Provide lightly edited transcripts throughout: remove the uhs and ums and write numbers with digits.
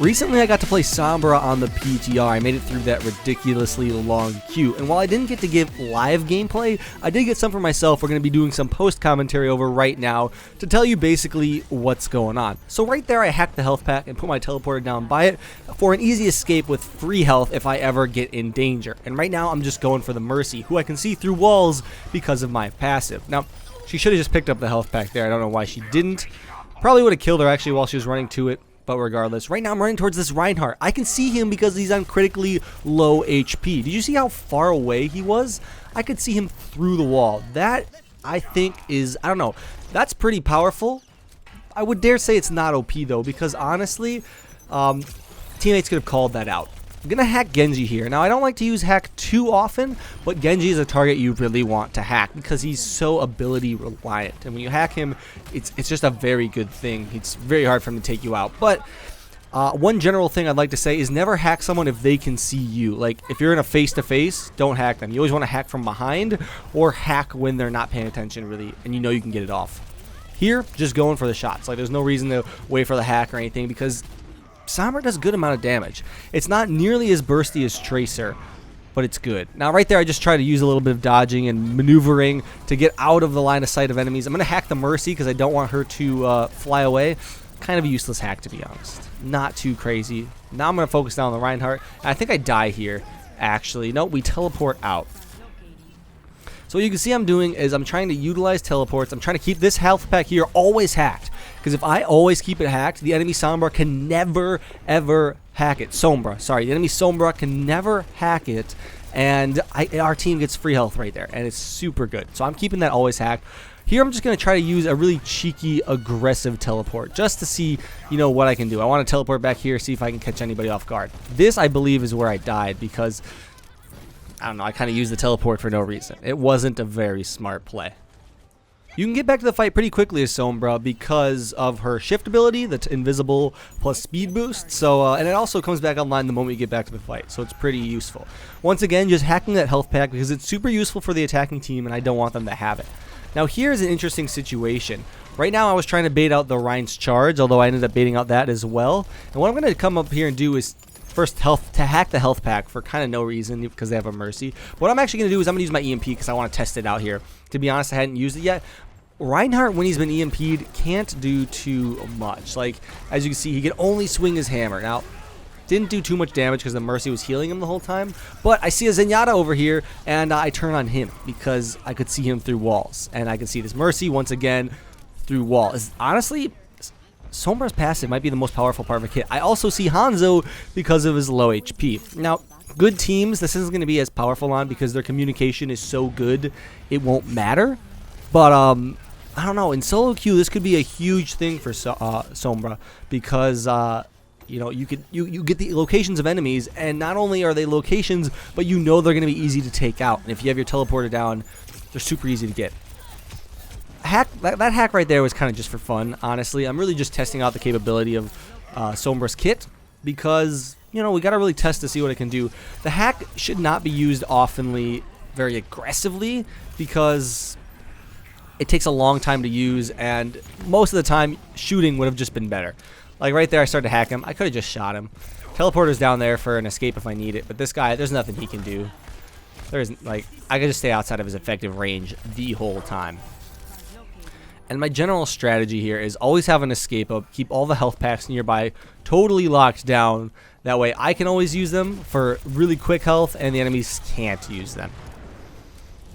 Recently I got to play Sombra on the PTR. I made it through that ridiculously long queue, and while I didn't get to give live gameplay, I did get some for myself. We're going to be doing some post commentary over right now to tell you basically what's going on. So right there I hacked the health pack and put my teleporter down by it for an easy escape with free health if I ever get in danger. And right now I'm just going for the Mercy, who I can see through walls because of my passive. Now, she should have just picked up the health pack there. I don't know why she didn't. Probably would have killed her actually while she was running to it. But regardless, right now I'm running towards this Reinhardt. I can see him because he's on critically low HP. Did you see how far away he was? I could see him through the wall. That, I think, is, I don't know, that's pretty powerful. I would dare say it's not OP though, because honestly, teammates could have called that out. I'm going to hack Genji here. Now, I don't like to use hack too often, but Genji is a target you really want to hack because he's so ability reliant. And when you hack him, it's just a very good thing. It's very hard for him to take you out. But one general thing I'd like to say is never hack someone if they can see you. Like, if you're in a face-to-face, don't hack them. You always want to hack from behind or hack when they're not paying attention, really, and you know you can get it off. Here, just going for the shots. Like, there's no reason to wait for the hack or anything because Sombra does a good amount of damage. It's not nearly as bursty as Tracer, but it's good. Now right there I just try to use a little bit of dodging and maneuvering to get out of the line of sight of enemies. I'm going to hack the Mercy because I don't want her to fly away. Kind of a useless hack, to be honest. Not too crazy. Now I'm going to focus down on the Reinhardt. And I think I die here, actually. No, we teleport out. So what you can see I'm doing is I'm trying to utilize teleports. I'm trying to keep this health pack here always hacked. Because if I always keep it hacked, the enemy Sombra can never, ever hack it. Sombra, sorry. The enemy Sombra can never hack it. And our team gets free health right there. And it's super good. So I'm keeping that always hacked. Here I'm just going to try to use a really cheeky, aggressive teleport. Just to see, you know, what I can do. I want to teleport back here, see if I can catch anybody off guard. This, I believe, is where I died. Because, I don't know, I kind of used the teleport for no reason. It wasn't a very smart play. You can get back to the fight pretty quickly as Sombra because of her shift ability, the invisible plus speed boost. So, and it also comes back online the moment you get back to the fight. So it's pretty useful. Once again, just hacking that health pack because it's super useful for the attacking team and I don't want them to have it. Now here's an interesting situation. Right now I was trying to bait out the Rein's charge, although I ended up baiting out that as well. And what I'm going to come up here and do is first hack the health pack for kind of no reason because they have a Mercy. What I'm actually going to do is I'm going to use my EMP because I want to test it out here. To be honest, I hadn't used it yet. Reinhardt, when he's been EMP'd, can't do too much. Like, as you can see, he can only swing his hammer. Now, didn't do too much damage because the Mercy was healing him the whole time. But I see a Zenyatta over here, and I turn on him because I could see him through walls. And I can see this Mercy, once again, through walls. Honestly, Sombra's passive might be the most powerful part of a kit. I also see Hanzo because of his low HP. Now, good teams, this isn't going to be as powerful on because their communication is so good, it won't matter. But, I don't know, in solo queue, this could be a huge thing for Sombra because, you know, you get the locations of enemies, and not only are they locations, but you know they're going to be easy to take out. And if you have your teleporter down, they're super easy to get. That hack right there was kind of just for fun, honestly. I'm really just testing out the capability of Sombra's kit because, you know, we got to really test to see what it can do. The hack should not be used oftenly, very aggressively, because it takes a long time to use, and most of the time, shooting would have just been better. Like right there, I started to hack him. I could have just shot him. Teleporter's down there for an escape if I need it, but this guy, there's nothing he can do. There isn't, like, I could just stay outside of his effective range the whole time. And my general strategy here is always have an escape up, keep all the health packs nearby totally locked down. That way I can always use them for really quick health and the enemies can't use them.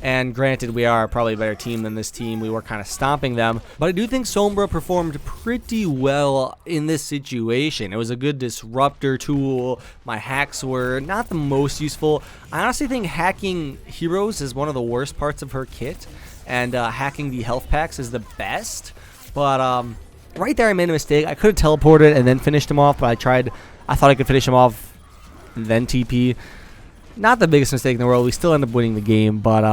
And granted, we are probably a better team than this team. We were kind of stomping them. But I do think Sombra performed pretty well in this situation. It was a good disruptor tool. My hacks were not the most useful. I honestly think hacking heroes is one of the worst parts of her kit. And hacking the health packs is the best. But right there I made a mistake. I could have teleported and then finished him off. But I thought I could finish him off and then TP. Not the biggest mistake in the world. We still end up winning the game, but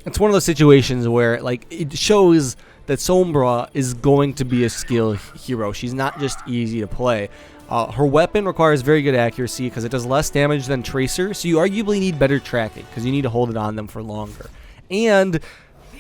it's one of those situations where, like, it shows that Sombra is going to be a skill hero. She's not just easy to play. Her weapon requires very good accuracy because it does less damage than Tracer, so you arguably need better tracking because you need to hold it on them for longer. And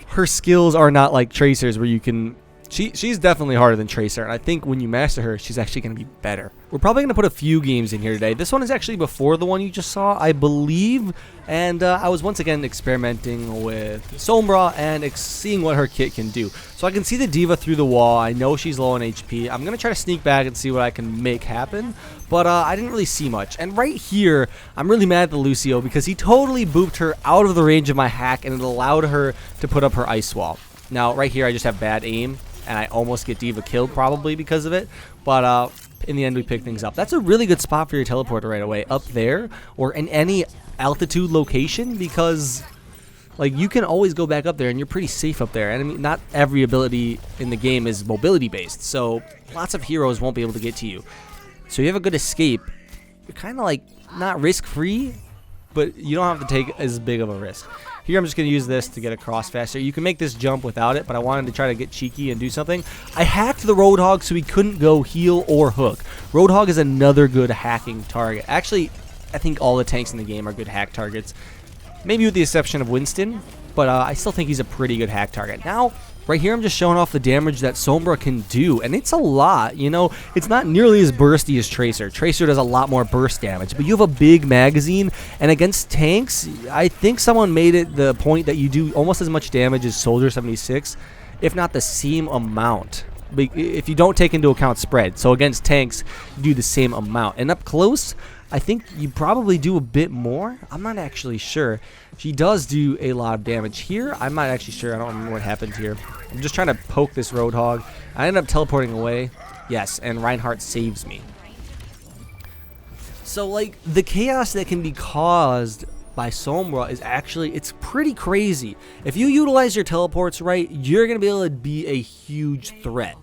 her skills are not like Tracer's where you can She's definitely harder than Tracer, and I think when you master her, she's actually going to be better. We're probably going to put a few games in here today. This one is actually before the one you just saw, I believe, and I was once again experimenting with Sombra and seeing what her kit can do. So I can see the D.Va through the wall. I know she's low on HP. I'm going to try to sneak back and see what I can make happen, but I didn't really see much. And right here, I'm really mad at the Lucio because he totally booped her out of the range of my hack, and it allowed her to put up her ice wall. Now, right here, I just have bad aim, and I almost get D.Va killed probably because of it, but in the end we pick things up. That's a really good spot for your teleporter right away, up there or in any altitude location, because like you can always go back up there and you're pretty safe up there. And I mean, not every ability in the game is mobility based, so lots of heroes won't be able to get to you. So you have a good escape. You're kind of like not risk free, but you don't have to take as big of a risk. Here I'm just going to use this to get across faster. You can make this jump without it, but I wanted to try to get cheeky and do something. I hacked the Roadhog so he couldn't go heal or hook. Roadhog is another good hacking target. Actually, I think all the tanks in the game are good hack targets. Maybe with the exception of Winston, but I still think he's a pretty good hack target. Now, right here I'm just showing off the damage that Sombra can do, and it's a lot, you know. It's not nearly as bursty as Tracer. Tracer does a lot more burst damage, but you have a big magazine, and against tanks, I think someone made it the point that you do almost as much damage as Soldier 76, if not the same amount, if you don't take into account spread. So against tanks, you do the same amount, and up close, I think you probably do a bit more. I'm not actually sure. She does do a lot of damage here. I'm not actually sure. I don't remember what happened here. I'm just trying to poke this Roadhog. I end up teleporting away. Yes, and Reinhardt saves me. So, like, the chaos that can be caused by Sombra is actually, it's pretty crazy. If you utilize your teleports right, you're going to be able to be a huge threat.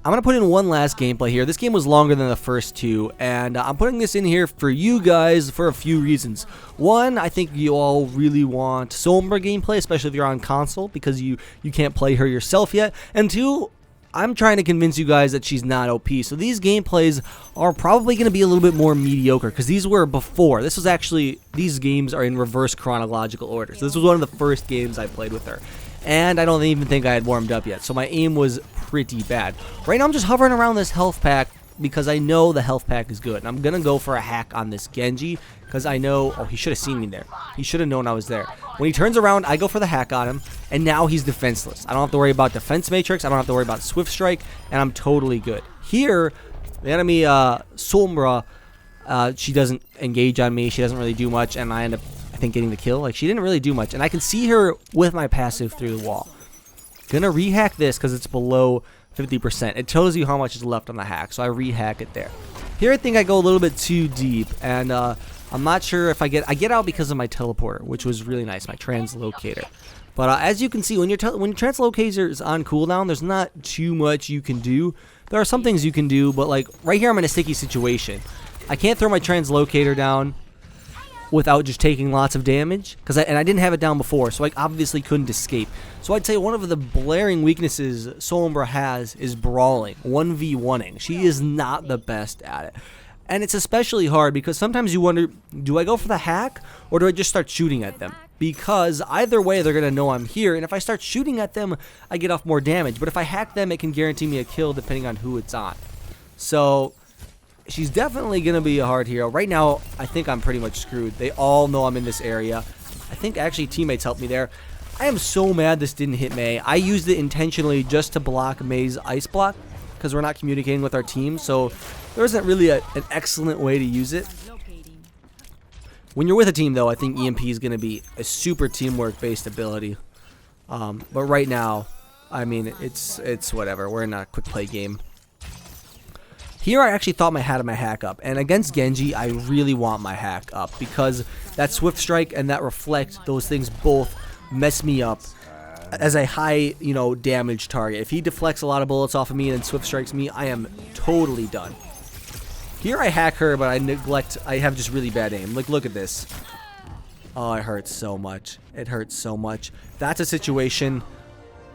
I'm going to put in one last gameplay here. This game was longer than the first two, and I'm putting this in here for you guys for a few reasons. One, I think you all really want Sombra gameplay, especially if you're on console, because you can't play her yourself yet. And two, I'm trying to convince you guys that she's not OP. So these gameplays are probably going to be a little bit more mediocre, because these were before. This was actually, these games are in reverse chronological order. So this was one of the first games I played with her. And I don't even think I had warmed up yet, so my aim was pretty bad. Right now I'm just hovering around this health pack because I know the health pack is good. And I'm going to go for a hack on this Genji because I know, oh, he should have seen me there. He should have known I was there. When he turns around, I go for the hack on him, and now he's defenseless. I don't have to worry about defense matrix, I don't have to worry about swift strike, and I'm totally good. Here, the enemy Sombra, she doesn't engage on me, she doesn't really do much, and I end up, I think, getting the kill. Like, she didn't really do much, and I can see her with my passive through the wall. Gonna rehack this because it's below 50%. It tells you how much is left on the hack, so I rehack it there. Here I think I go a little bit too deep, and I'm not sure if I get out because of my teleporter, which was really nice, my translocator. But as you can see, when your translocator is on cooldown, there's not too much you can do. There are some things you can do, but like right here I'm in a sticky situation. I can't throw my translocator down without just taking lots of damage, and I didn't have it down before, so I obviously couldn't escape. So I'd say one of the blaring weaknesses Sombra has is brawling, 1v1ing. She is not the best at it. And it's especially hard because sometimes you wonder, do I go for the hack or do I just start shooting at them? Because either way they're going to know I'm here, and if I start shooting at them, I get off more damage. But if I hack them, it can guarantee me a kill depending on who it's on. So she's definitely going to be a hard hero. Right now, I think I'm pretty much screwed. They all know I'm in this area. I think actually teammates helped me there. I am so mad this didn't hit Mei. I used it intentionally just to block Mei's ice block because we're not communicating with our team, so there isn't really an excellent way to use it. When you're with a team, though, I think EMP is going to be a super teamwork-based ability. But right now, I mean, it's whatever. We're in a quick play game. Here I actually thought I had my hack up, and against Genji I really want my hack up because that swift strike and that reflect, those things both mess me up as a high, damage target. If he deflects a lot of bullets off of me and then swift strikes me, I am totally done. Here I hack her, but I have just really bad aim. Like, look at this. Oh, it hurts so much. It hurts so much. That's a situation.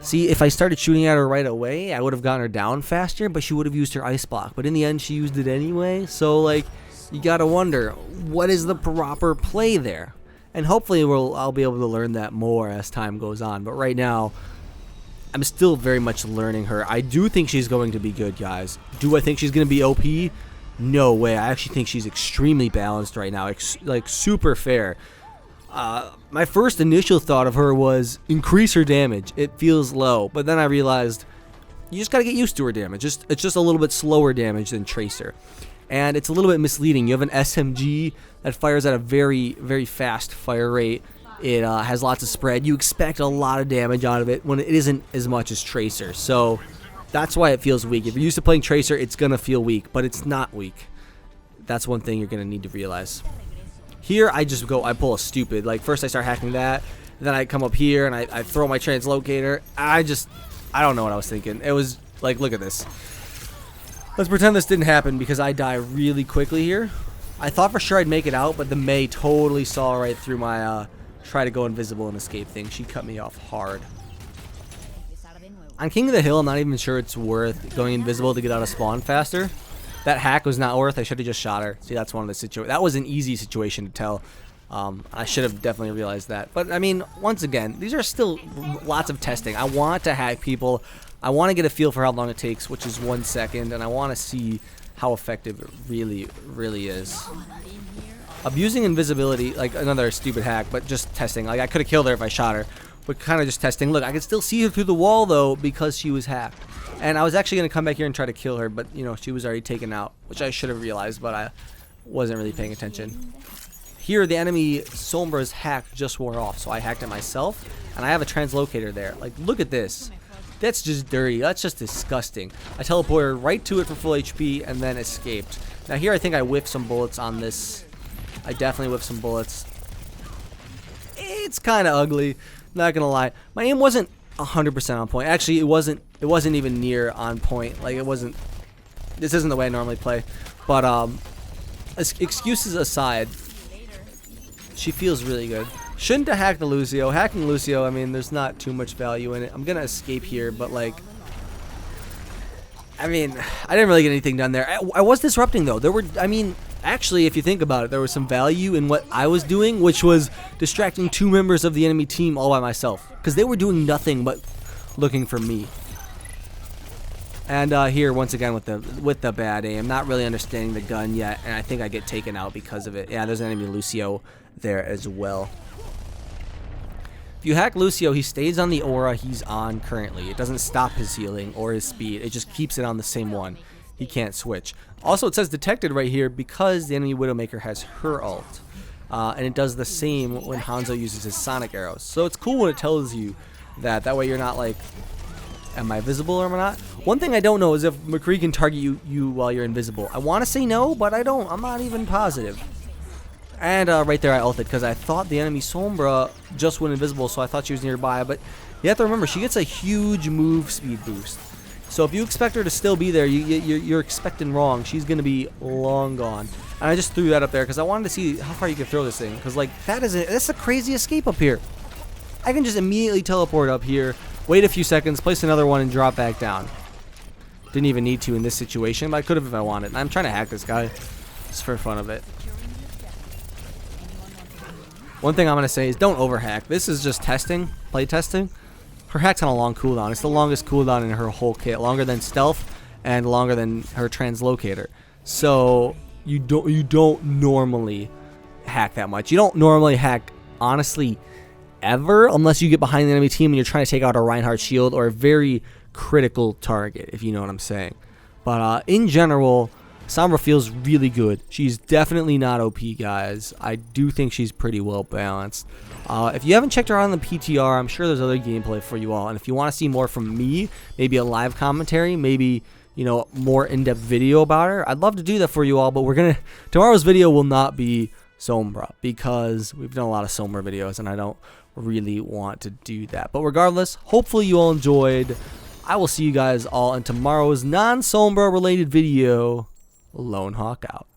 See, if I started shooting at her right away, I would have gotten her down faster, but she would have used her ice block. But in the end, she used it anyway. So, like, you gotta wonder, what is the proper play there? And hopefully I'll be able to learn that more as time goes on. But right now, I'm still very much learning her. I do think she's going to be good, guys. Do I think she's going to be OP? No way. I actually think she's extremely balanced right now, like super fair. My first initial thought of her was increase her damage. It feels low, but then I realized you just got to get used to her damage. It's just a little bit slower damage than Tracer. And it's a little bit misleading. You have an SMG that fires at a very, very fast fire rate. It has lots of spread. You expect a lot of damage out of it when it isn't as much as Tracer. So that's why it feels weak. If you're used to playing Tracer, it's going to feel weak, but it's not weak. That's one thing you're going to need to realize. Here, I pull a stupid. Like, first I start hacking that, then I come up here and I throw my translocator. I don't know what I was thinking. It was like, look at this. Let's pretend this didn't happen because I die really quickly here. I thought for sure I'd make it out, but the Mei totally saw right through my try to go invisible and escape thing. She cut me off hard. On King of the Hill, I'm not even sure it's worth going invisible to get out of spawn faster. That hack was not worth. I should have just shot her. See, that's one of the situations. That was an easy situation to tell. I should have definitely realized that. But, I mean, once again, these are still lots of testing. I want to hack people. I want to get a feel for how long it takes, which is 1 second, and I want to see how effective it really, really is. Abusing invisibility, like another stupid hack, but just testing. Like, I could have killed her if I shot her, but kind of just testing. Look, I could still see her through the wall, though, because she was hacked. And I was actually going to come back here and try to kill her, but, you know, she was already taken out, which I should have realized, but I wasn't really paying attention. Here, the enemy Sombra's hack just wore off, so I hacked it myself, and I have a translocator there. Like, look at this. That's just dirty. That's just disgusting. I teleported right to it for full HP and then escaped. Now here I think I whiffed some bullets on this. I definitely whiffed some bullets. It's kind of ugly, not gonna lie. My aim wasn't 100% on point. Actually, it wasn't even near on point. Like, it wasn't. This isn't the way I normally play. But excuses aside, she feels really good. Shouldn't have hacked the Lucio. Hacking Lucio, I mean, there's not too much value in it. I'm gonna escape here, but like, I mean, I didn't really get anything done there. I was disrupting though. There were, I mean, actually, if you think about it, there was some value in what I was doing, which was distracting 2 members of the enemy team all by myself, because they were doing nothing but looking for me. And here, once again, with the bad aim, not really understanding the gun yet, and I think I get taken out because of it. Yeah, there's an enemy Lucio there as well. If you hack Lucio, he stays on the aura he's on currently. It doesn't stop his healing or his speed. It just keeps it on the same one. He can't switch. Also, it says detected right here because the enemy Widowmaker has her ult. And it does the same when Hanzo uses his sonic arrows. So it's cool when it tells you that. That way you're not like, am I visible or am I not? One thing I don't know is if McCree can target you while you're invisible. I want to say no, but I don't. I'm not even positive. And right there I ulted because I thought the enemy Sombra just went invisible, so I thought she was nearby. But you have to remember, she gets a huge move speed boost. So if you expect her to still be there, you're expecting wrong. She's going to be long gone. And I just threw that up there because I wanted to see how far you can throw this thing. Because like that's a crazy escape up here. I can just immediately teleport up here, wait a few seconds, place another one, and drop back down. Didn't even need to in this situation, but I could have if I wanted. And I'm trying to hack this guy just for fun of it. One thing I'm going to say is don't overhack. This is just testing, play testing. Her hack's on a long cooldown. It's the longest cooldown in her whole kit, longer than stealth and longer than her translocator. So you don't normally hack that much. You don't normally hack, honestly, ever, unless you get behind the enemy team and you're trying to take out a Reinhardt shield or a very critical target, if you know what I'm saying. But in general, Sombra feels really good. She's definitely not OP, guys. I do think she's pretty well balanced. If you haven't checked her out on the PTR, I'm sure there's other gameplay for you all. And if you want to see more from me, maybe a live commentary, maybe, you know, more in-depth video about her, I'd love to do that for you all. But tomorrow's video will not be Sombra because we've done a lot of Sombra videos and I don't really want to do that. But regardless, hopefully you all enjoyed. I will see you guys all in tomorrow's non-Sombra related video. Lone Hawk out.